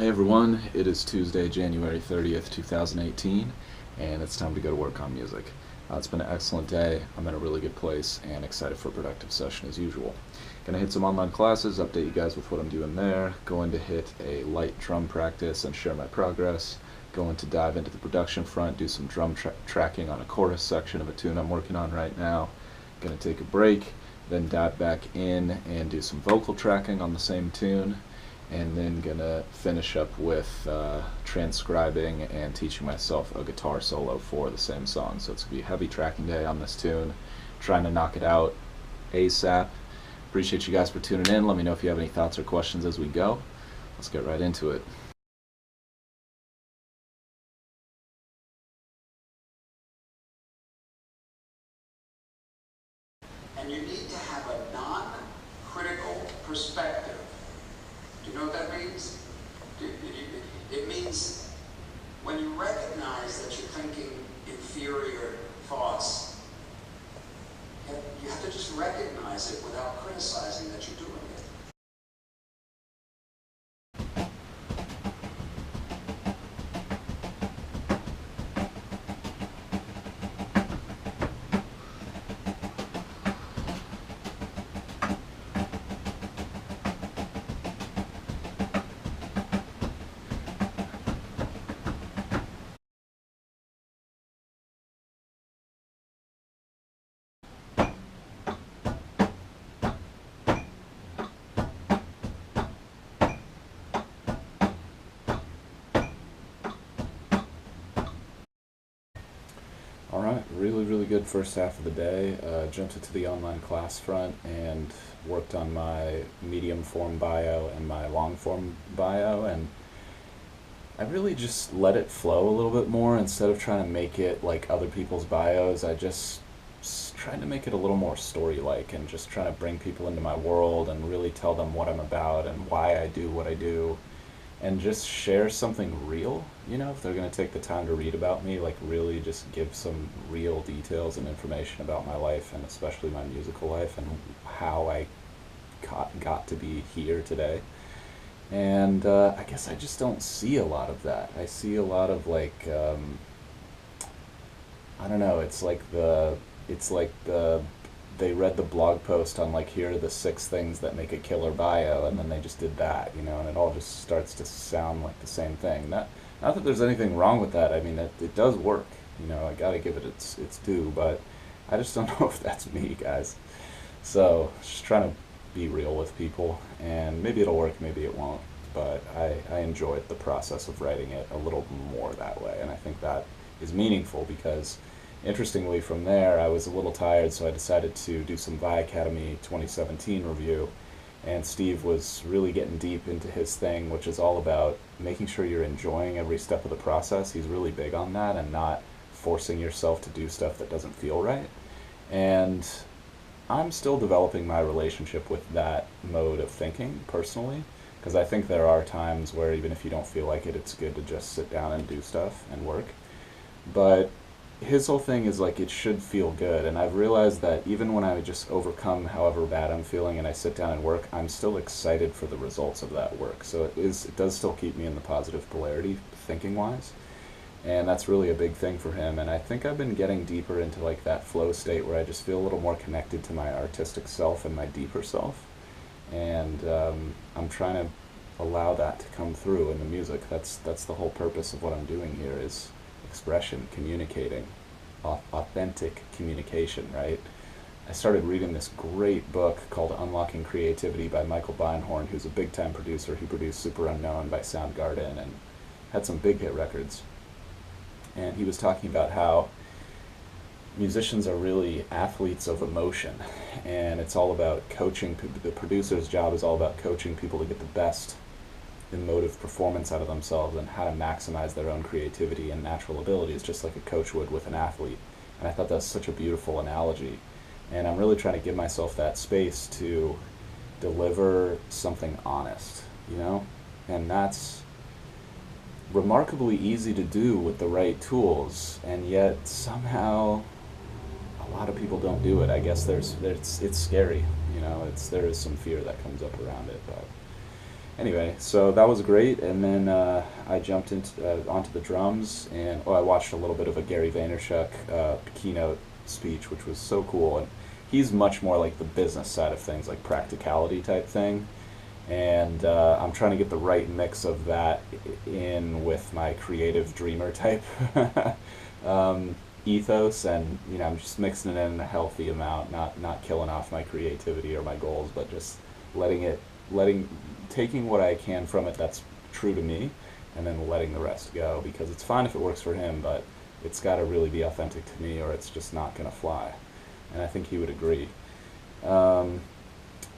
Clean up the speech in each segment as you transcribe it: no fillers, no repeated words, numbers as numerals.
Hey everyone, it is Tuesday, January 30th, 2018, and it's time to go to work on music. It's been an excellent day. I'm in a really good place and excited for a productive session as usual. Gonna hit some online classes, update you guys with what I'm doing there. Going to hit a light drum practice and share my progress. Going to dive into the production front, do some drum tracking on a chorus section of a tune I'm working on right now. Gonna take a break, then dive back in and do some vocal tracking on the same tune, and then gonna finish up with transcribing and teaching myself a guitar solo for the same song. So it's gonna be a heavy tracking day on this tune, trying to knock it out ASAP. Appreciate you guys for tuning in. Let me know if you have any thoughts or questions as we go. Let's get right into it. And you need to have a non-critical perspective. Do you know what that means? It means when you recognize that you're thinking inferior thoughts, you have to just recognize it without criticizing that you're doing it. Alright, really good first half of the day. Jumped into the online class front and worked on my medium form bio and my long form bio, and I really just let it flow a little bit more instead of trying to make it like other people's bios. I just tried to make it a little more story-like and just trying to bring people into my world and really tell them what I'm about and why I do what I do, and just share something real. If they're going to take the time to read about me, like really just give some real details and information about my life, and especially my musical life and how I got to be here today. And I guess I just don't see a lot of that. I see a lot of like, I don't know. It's like the they read the blog post on like, here are the 6 things that make a killer bio, and then they just did that, and it all just starts to sound like the same thing. Not that there's anything wrong with that. I mean, it does work. I gotta give it its due, but I just don't know if that's me, guys. So just trying to be real with people, and maybe it'll work, maybe it won't. But I enjoyed the process of writing it a little more that way, and I think that is meaningful because, interestingly, from there I was a little tired, so I decided to do some Vi Academy 2017 review, and Steve was really getting deep into his thing, which is all about making sure you're enjoying every step of the process. He's really big on that and not forcing yourself to do stuff that doesn't feel right. And I'm still developing my relationship with that mode of thinking personally, because I think there are times where even if you don't feel like it, it's good to just sit down and do stuff and work. But his whole thing is like, it should feel good, and I've realized that even when I just overcome however bad I'm feeling and I sit down and work, I'm still excited for the results of that work. So it does still keep me in the positive polarity thinking wise, and that's really a big thing for him. And I think I've been getting deeper into like that flow state where I just feel a little more connected to my artistic self and my deeper self, and I'm trying to allow that to come through in the music. That's the whole purpose of what I'm doing here, is expression, communicating, authentic communication, right? I started reading this great book called Unlocking Creativity by Michael Beinhorn, who's a big-time producer. He produced Super Unknown by Soundgarden and had some big hit records. And he was talking about how musicians are really athletes of emotion, and it's all about coaching. The producer's job is all about coaching people to get the best emotive performance out of themselves and how to maximize their own creativity and natural abilities, just like a coach would with an athlete. And I thought that's such a beautiful analogy. And I'm really trying to give myself that space to deliver something honest, And that's remarkably easy to do with the right tools, and yet somehow a lot of people don't do it. I guess it's scary, there is some fear that comes up around it, but Anyway, so that was great, and then I jumped into onto the drums, and I watched a little bit of a Gary Vaynerchuk keynote speech, which was so cool. And he's much more like the business side of things, like practicality type thing. And I'm trying to get the right mix of that in with my creative dreamer type ethos, and I'm just mixing it in a healthy amount, not killing off my creativity or my goals, but just letting it letting taking what I can from it that's true to me, and then letting the rest go, because it's fine if it works for him, but it's got to really be authentic to me, or it's just not going to fly. And I think he would agree. Um,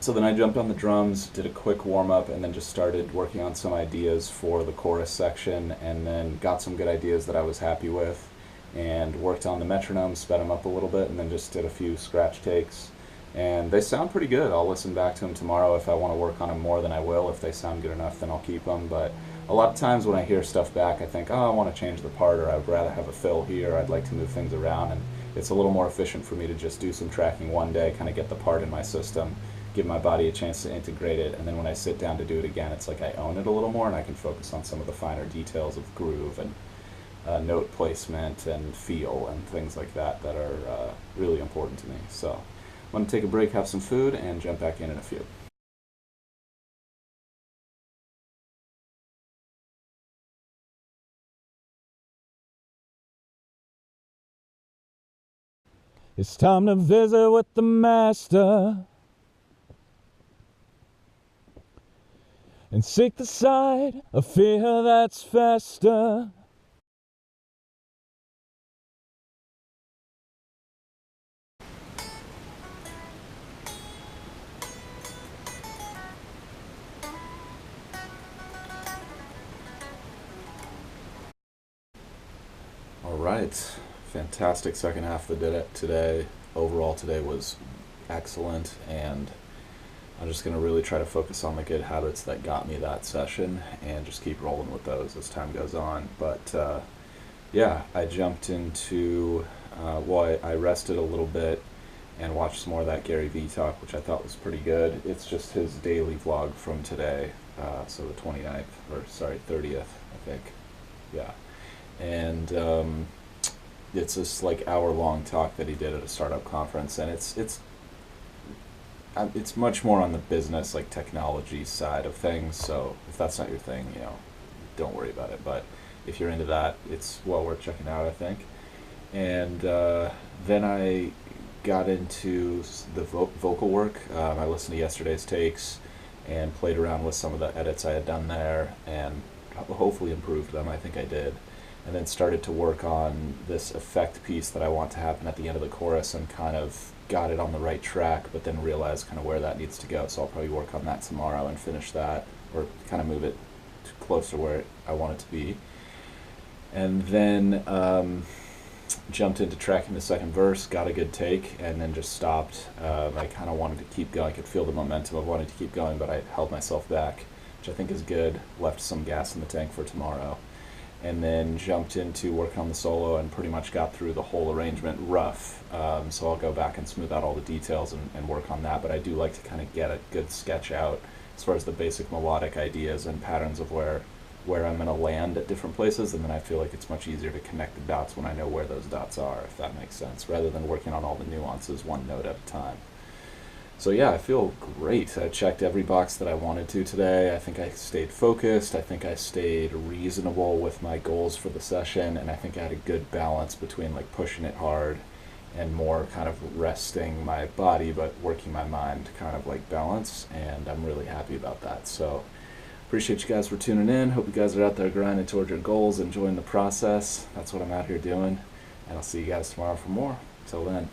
so then I jumped on the drums, did a quick warm up, and then just started working on some ideas for the chorus section, and then got some good ideas that I was happy with, and worked on the metronome, sped them up a little bit, and then just did a few scratch takes. And they sound pretty good. I'll listen back to them tomorrow. If I want to work on them more, then I will. If they sound good enough, then I'll keep them. But a lot of times when I hear stuff back, I think, oh, I want to change the part, or I'd rather have a fill here. I'd like to move things around. And it's a little more efficient for me to just do some tracking one day, kind of get the part in my system, give my body a chance to integrate it. And then when I sit down to do it again, it's like I own it a little more, and I can focus on some of the finer details of groove and note placement and feel and things like that that are really important to me. So I'm going to take a break, have some food, and jump back in a few. It's time to visit with the master and seek the side of fear that's faster. All right, fantastic second half of the day today. Overall, today was excellent, and I'm just going to really try to focus on the good habits that got me that session and just keep rolling with those as time goes on. But yeah, I jumped into, I rested a little bit and watched some more of that Gary Vee talk, which I thought was pretty good. It's just his daily vlog from today, so the 29th, or sorry, 30th, I think. Yeah. And it's this like hour-long talk that he did at a startup conference, and it's much more on the business, like technology side of things. So if that's not your thing, don't worry about it. But if you're into that, it's well worth checking out, I think. And then I got into the vocal work. I listened to yesterday's takes and played around with some of the edits I had done there, and hopefully improved them. I think I did. And then started to work on this effect piece that I want to happen at the end of the chorus, and kind of got it on the right track, but then realized kind of where that needs to go. So I'll probably work on that tomorrow and finish that, or kind of move it closer to where I want it to be. And then jumped into tracking the second verse, got a good take, and then just stopped. I kind of wanted to keep going. I could feel the momentum of wanting to keep going, but I held myself back, which I think is good. Left some gas in the tank for tomorrow. And then jumped into working on the solo and pretty much got through the whole arrangement rough. So I'll go back and smooth out all the details and work on that, but I do like to kind of get a good sketch out as far as the basic melodic ideas and patterns of where I'm going to land at different places, and then I feel like it's much easier to connect the dots when I know where those dots are, if that makes sense, rather than working on all the nuances one note at a time. So yeah, I feel great. I checked every box that I wanted to today. I think I stayed focused. I think I stayed reasonable with my goals for the session, and I think I had a good balance between like pushing it hard and more kind of resting my body but working my mind to kind of like balance, and I'm really happy about that. So appreciate you guys for tuning in. Hope you guys are out there grinding toward your goals, enjoying the process. That's what I'm out here doing, and I'll see you guys tomorrow for more. Till then.